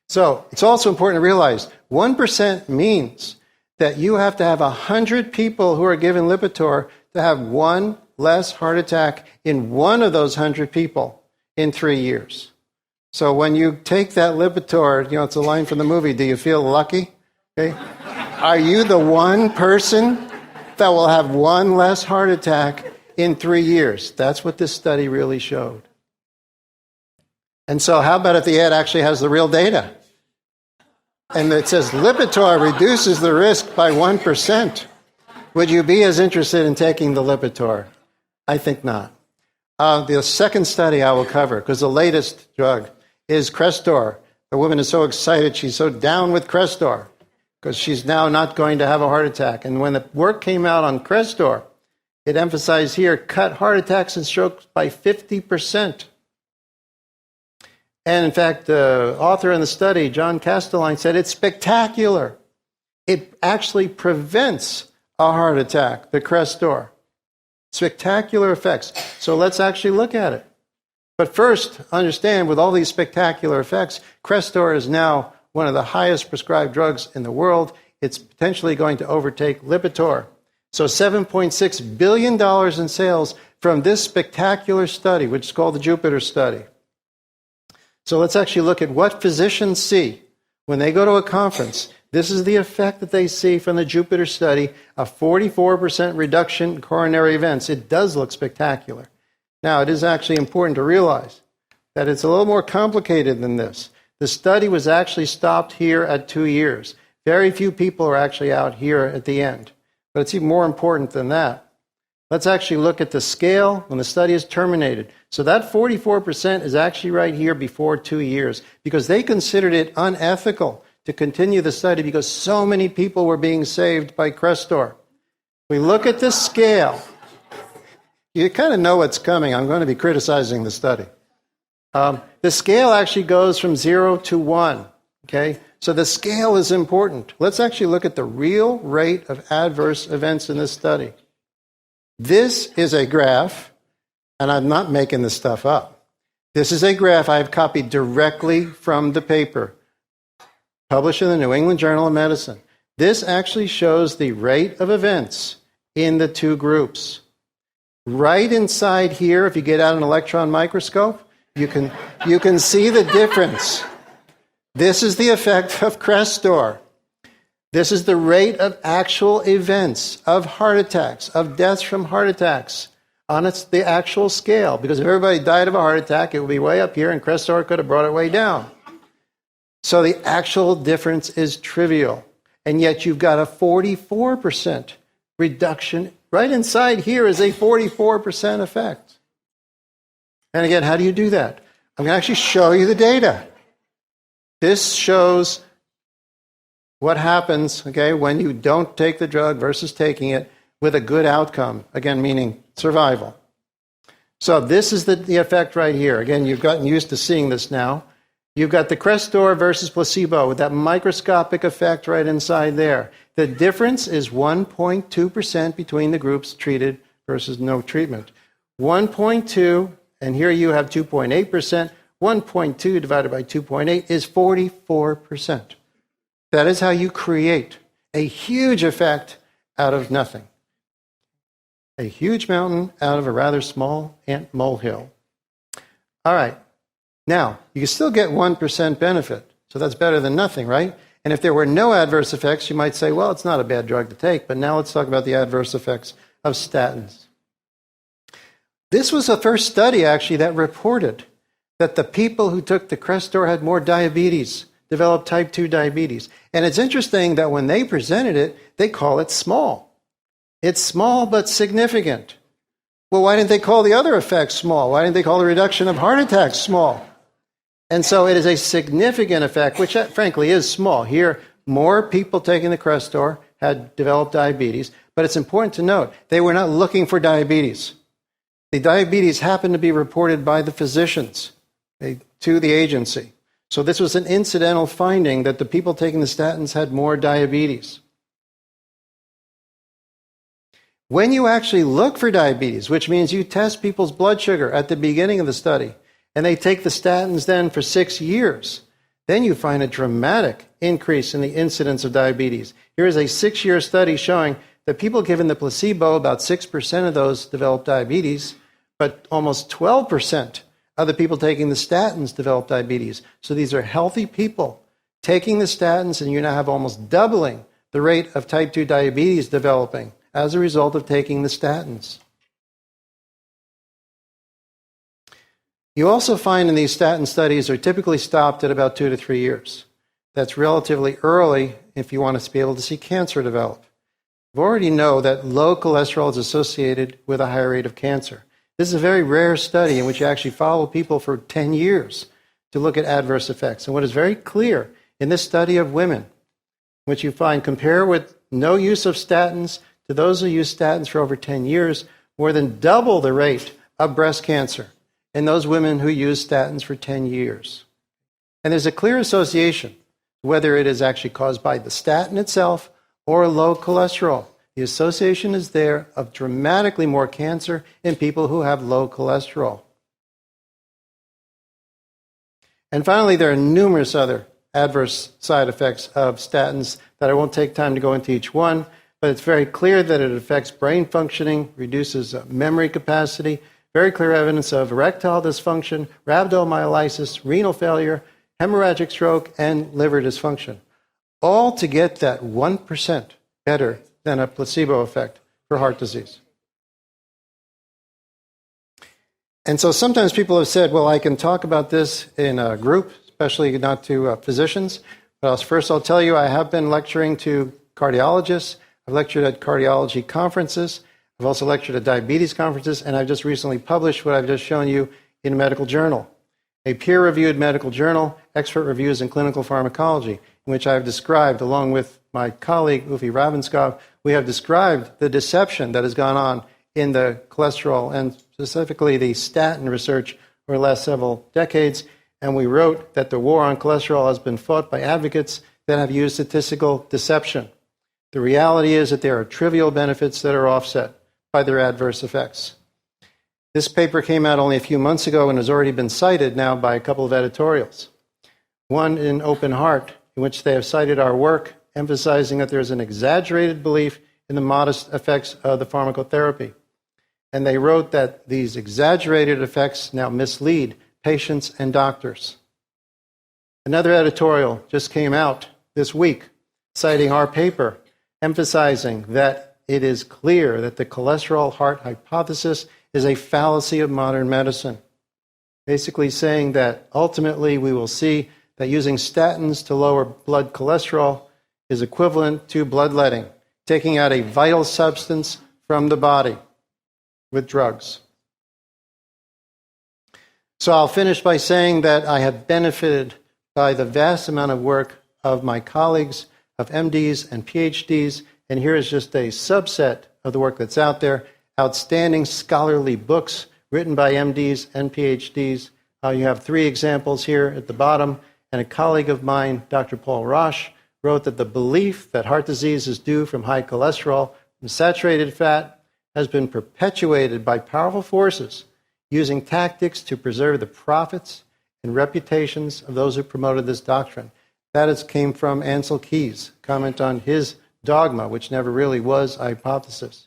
So it's also important to realize 1% means that you have to have 100 people who are given Lipitor to have one less heart attack in one of those 100 people in 3 years. So when you take that Lipitor, it's a line from the movie, do you feel lucky? Okay. Are you the one person that will have one less heart attack in 3 years? That's what this study really showed. And so how about if the ad actually has the real data? And it says Lipitor reduces the risk by 1%. Would you be as interested in taking the Lipitor? I think not. The second study I will cover, because the latest drug is Crestor. The woman is so excited, she's so down with Crestor, because she's now not going to have a heart attack. And when the work came out on Crestor, it emphasized here, cut heart attacks and strokes by 50%. And in fact, the author in the study, John Castelline, said it's spectacular. It actually prevents a heart attack, the Crestor. Spectacular effects. So let's actually look at it. But first, understand, with all these spectacular effects, Crestor is now one of the highest prescribed drugs in the world. It's potentially going to overtake Lipitor. So $7.6 billion in sales from this spectacular study, which is called the Jupiter study. So let's actually look at what physicians see when they go to a conference. This is the effect that they see from the Jupiter study, a 44% reduction in coronary events. It does look spectacular. Now, it is actually important to realize that it's a little more complicated than this. The study was actually stopped here at 2 years. Very few people are actually out here at the end. But it's even more important than that. Let's actually look at the scale when the study is terminated. So that 44% is actually right here before 2 years, because they considered it unethical to continue the study because so many people were being saved by Crestor. We look at the scale. You kind of know what's coming. I'm going to be criticizing the study. The scale actually goes from 0 to 1. Okay? So the scale is important. Let's actually look at the real rate of adverse events in this study. This is a graph And I'm not making this stuff up. This is a graph I've copied directly from the paper published in the New England Journal of Medicine. This actually shows the rate of events in the two groups. Right inside here, if you get out an electron microscope, you can see the difference. This is the effect of Crestor. This is the rate of actual events, of heart attacks, of deaths from heart attacks on the actual scale. Because if everybody died of a heart attack, it would be way up here, and Crestor could have brought it way down. So the actual difference is trivial. And yet you've got a 44% reduction. Right inside here is a 44% effect. And again, how do you do that? I'm going to actually show you the data. This shows what happens, okay, when you don't take the drug versus taking it with a good outcome. Again, meaning survival. So this is the effect right here. Again, you've gotten used to seeing this now. You've got the Crestor versus placebo with that microscopic effect right inside there. The difference is 1.2% between the groups treated versus no treatment. 1.2, and here you have 2.8%. 1.2 divided by 2.8 is 44%. That is how you create a huge effect out of nothing. A huge mountain out of a rather small ant molehill. All right. Now, you can still get 1% benefit, so that's better than nothing, right? And if there were no adverse effects, you might say, well, it's not a bad drug to take, but now let's talk about the adverse effects of statins. This was the first study, actually, that reported that the people who took the Crestor had more diabetes, developed type 2 diabetes. And it's interesting that when they presented it, they call it small. It's small but significant. Well, why didn't they call the other effects small? Why didn't they call the reduction of heart attacks small? And so it is a significant effect, which frankly is small. Here, more people taking the Crestor had developed diabetes, but it's important to note, they were not looking for diabetes. The diabetes happened to be reported by the physicians to the agency. So this was an incidental finding that the people taking the statins had more diabetes. When you actually look for diabetes, which means you test people's blood sugar at the beginning of the study, and they take the statins then for 6 years, then you find a dramatic increase in the incidence of diabetes. Here is a 6-year study showing that people given the placebo, about 6% of those developed diabetes, but almost 12% of the people taking the statins developed diabetes. So these are healthy people taking the statins, and you now have almost doubling the rate of type 2 diabetes developing as a result of taking the statins. You also find in these statin studies are typically stopped at about 2 to 3 years. That's relatively early if you want to be able to see cancer develop. We already know that low cholesterol is associated with a higher rate of cancer. This is a very rare study in which you actually follow people for 10 years to look at adverse effects. And what is very clear in this study of women, which you find compare with no use of statins to those who use statins for over 10 years, more than double the rate of breast cancer in those women who use statins for 10 years. And there's a clear association, whether it is actually caused by the statin itself or low cholesterol. The association is there of dramatically more cancer in people who have low cholesterol. And finally, there are numerous other adverse side effects of statins that I won't take time to go into each one, but it's very clear that it affects brain functioning, reduces memory capacity, very clear evidence of erectile dysfunction, rhabdomyolysis, renal failure, hemorrhagic stroke, and liver dysfunction. All to get that 1% better than a placebo effect for heart disease. And so sometimes people have said, well, I can talk about this in a group, especially not to physicians. But first I'll tell you, I have been lecturing to cardiologists. I've lectured at cardiology conferences. I've also lectured at diabetes conferences, and I've just recently published what I've just shown you in a medical journal, a peer-reviewed medical journal, Expert Reviews in Clinical Pharmacology, in which I've described, along with my colleague, Ufi Ravenskov, we have described the deception that has gone on in the cholesterol and specifically the statin research over the last several decades. And we wrote that the war on cholesterol has been fought by advocates that have used statistical deception. The reality is that there are trivial benefits that are offset by their adverse effects. This paper came out only a few months ago and has already been cited now by a couple of editorials. One in Open Heart, in which they have cited our work, emphasizing that there's an exaggerated belief in the modest effects of the pharmacotherapy. And they wrote that these exaggerated effects now mislead patients and doctors. Another editorial just came out this week, citing our paper, emphasizing that it is clear that the cholesterol heart hypothesis is a fallacy of modern medicine. Basically saying that ultimately we will see that using statins to lower blood cholesterol is equivalent to bloodletting, taking out a vital substance from the body with drugs. So I'll finish by saying that I have benefited by the vast amount of work of my colleagues, of MDs and PhDs, and here is just a subset of the work that's out there. Outstanding scholarly books written by MDs and PhDs. You have 3 examples here at the bottom, and a colleague of mine, Dr. Paul Roche, wrote that the belief that heart disease is due from high cholesterol and saturated fat has been perpetuated by powerful forces using tactics to preserve the profits and reputations of those who promoted this doctrine. That came from Ansel Keys' comment on his dogma, which never really was a hypothesis.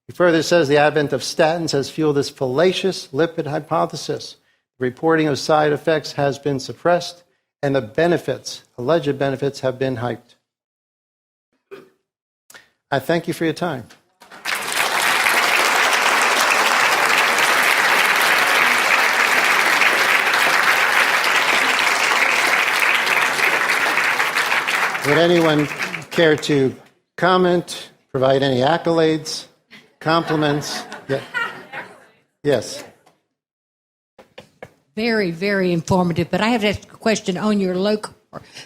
He further says the advent of statins has fueled this fallacious lipid hypothesis. The reporting of side effects has been suppressed, and the benefits, alleged benefits, have been hyped. I thank you for your time. Would anyone care to comment, provide any accolades, compliments? Yeah. Yes. Very, very informative. But I have a question on your low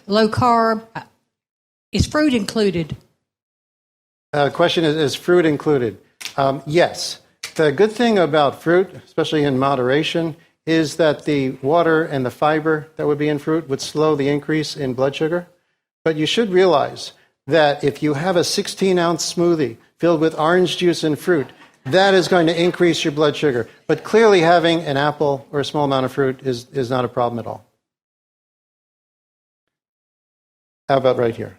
carb. Is fruit included? The question is fruit included? Yes. The good thing about fruit, especially in moderation, is that the water and the fiber that would be in fruit would slow the increase in blood sugar. But you should realize that if you have a 16-ounce smoothie filled with orange juice and fruit, that is going to increase your blood sugar. But clearly having an apple or a small amount of fruit is not a problem at all. How about right here?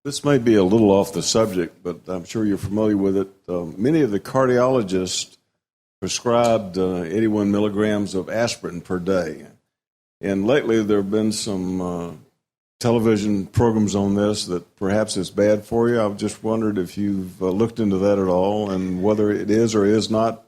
This may be a little off the subject, but I'm sure you're familiar with it. Many of the cardiologists prescribed 81 milligrams of aspirin per day. And lately there have been some television programs on this that perhaps it's bad for you. I've just wondered if you've looked into that at all and whether it is or is not.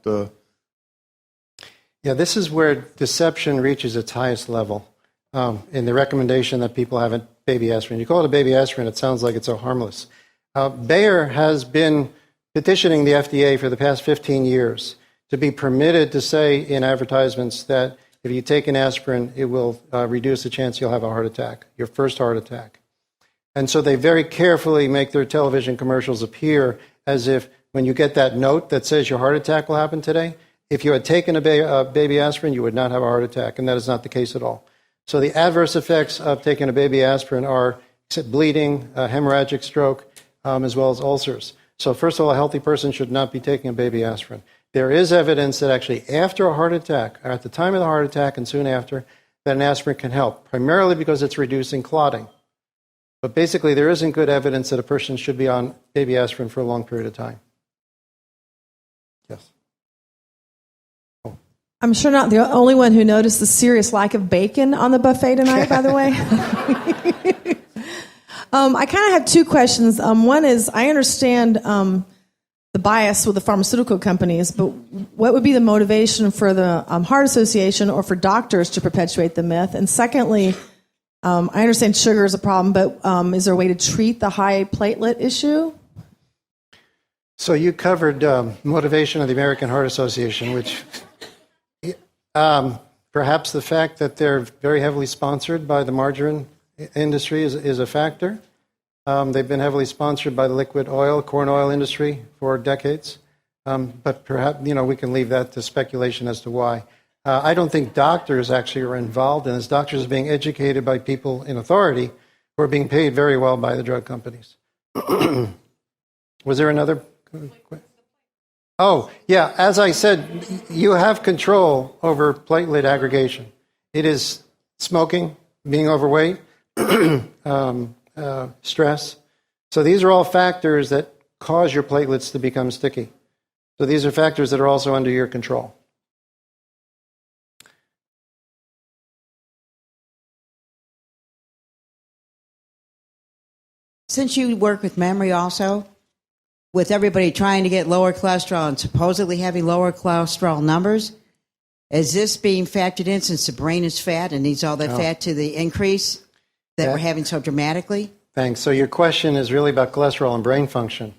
Yeah, this is where deception reaches its highest level in the recommendation that people have a baby aspirin. You call it a baby aspirin, it sounds like it's so harmless. Bayer has been petitioning the FDA for the past 15 years to be permitted to say in advertisements that if you take an aspirin, it will reduce the chance you'll have a heart attack, your first heart attack. And so they very carefully make their television commercials appear as if when you get that note that says your heart attack will happen today, if you had taken a baby aspirin, you would not have a heart attack, and that is not the case at all. So the adverse effects of taking a baby aspirin are bleeding, hemorrhagic stroke, as well as ulcers. So first of all, a healthy person should not be taking a baby aspirin. There is evidence that actually after a heart attack, or at the time of the heart attack and soon after, that an aspirin can help, primarily because it's reducing clotting. But basically, there isn't good evidence that a person should be on baby aspirin for a long period of time. Yes. Oh. I'm sure not the only one who noticed the serious lack of bacon on the buffet tonight, by the way. I kind of have 2 questions. One is, I understand the bias with the pharmaceutical companies, but what would be the motivation for the Heart Association or for doctors to perpetuate the myth? And secondly, I understand sugar is a problem, but is there a way to treat the high platelet issue? So you covered motivation of the American Heart Association, which perhaps the fact that they're very heavily sponsored by the margarine industry is a factor. They've been heavily sponsored by the liquid oil, corn oil industry for decades. But perhaps, we can leave that to speculation as to why. I don't think doctors actually are involved in this. Doctors are being educated by people in authority who are being paid very well by the drug companies. Was there another Oh, yeah, as I said, you have control over platelet aggregation. It is smoking, being overweight, stress. So these are all factors that cause your platelets to become sticky. So these are factors that are also under your control. Since you work with memory also, with everybody trying to get lower cholesterol and supposedly having lower cholesterol numbers, is this being factored in since the brain is fat and needs all that fat to the increase that we're having so dramatically? Thanks. So your question is really about cholesterol and brain function.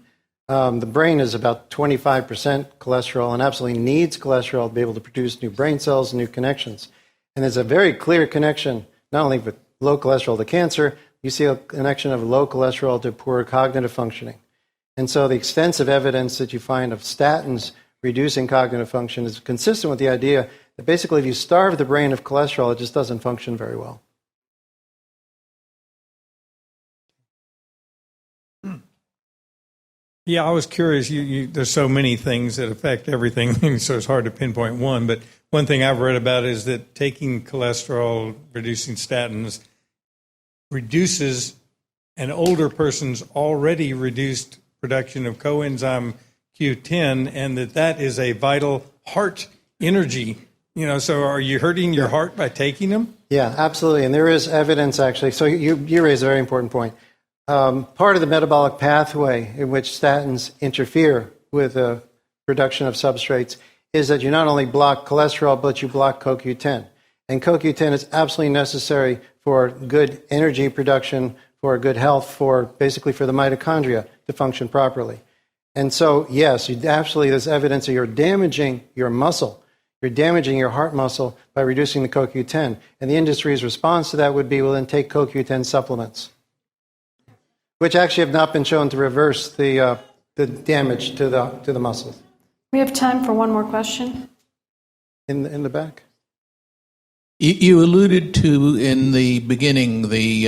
The brain is about 25% cholesterol and absolutely needs cholesterol to be able to produce new brain cells and new connections. And there's a very clear connection, not only with low cholesterol to cancer, you see a connection of low cholesterol to poor cognitive functioning. And so the extensive evidence that you find of statins reducing cognitive function is consistent with the idea that basically if you starve the brain of cholesterol, it just doesn't function very well. Yeah, I was curious. There's so many things that affect everything, so it's hard to pinpoint one. But one thing I've read about is that taking cholesterol, reducing statins, reduces an older person's already reduced production of coenzyme Q10, and that is a vital heart energy. So are you hurting your heart by taking them? Yeah, absolutely. And there is evidence, actually. So you raise a very important point. Part of the metabolic pathway in which statins interfere with the production of substrates is that you not only block cholesterol, but you block CoQ10. And CoQ10 is absolutely necessary for good energy production, for good health, basically for the mitochondria to function properly. And so, yes, there's evidence that you're damaging your muscle. You're damaging your heart muscle by reducing the CoQ10. And the industry's response to that would be, well, then take CoQ10 supplements, which actually have not been shown to reverse the damage to the muscles. We have time for one more question. In the back. You alluded to in the beginning the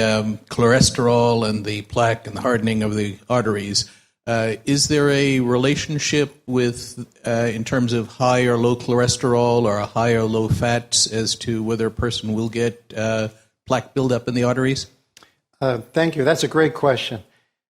cholesterol and the plaque and the hardening of the arteries. Is there a relationship with, in terms of high or low cholesterol or a high or low fats as to whether a person will get plaque buildup in the arteries? Thank you. That's a great question.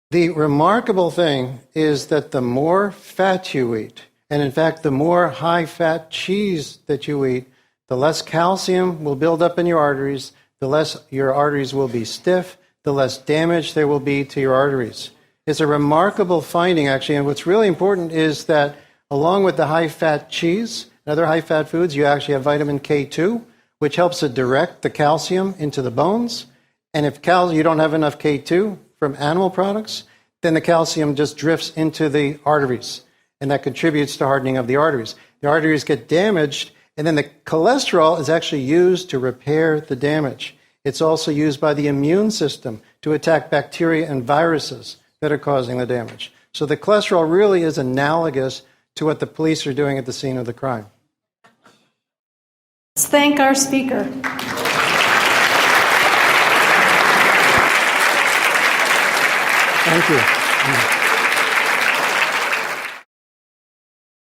The remarkable thing is that the more fat you eat, and in fact, the more high-fat cheese that you eat, the less calcium will build up in your arteries, the less your arteries will be stiff, the less damage there will be to your arteries. It's a remarkable finding, actually, and what's really important is that along with the high-fat cheese and other high-fat foods, you actually have vitamin K2, which helps to direct the calcium into the bones. And if you don't have enough K2 from animal products, then the calcium just drifts into the arteries, and that contributes to hardening of the arteries. The arteries get damaged, and then the cholesterol is actually used to repair the damage. It's also used by the immune system to attack bacteria and viruses that are causing the damage. So the cholesterol really is analogous to what the police are doing at the scene of the crime. Let's thank our speaker. Thank you.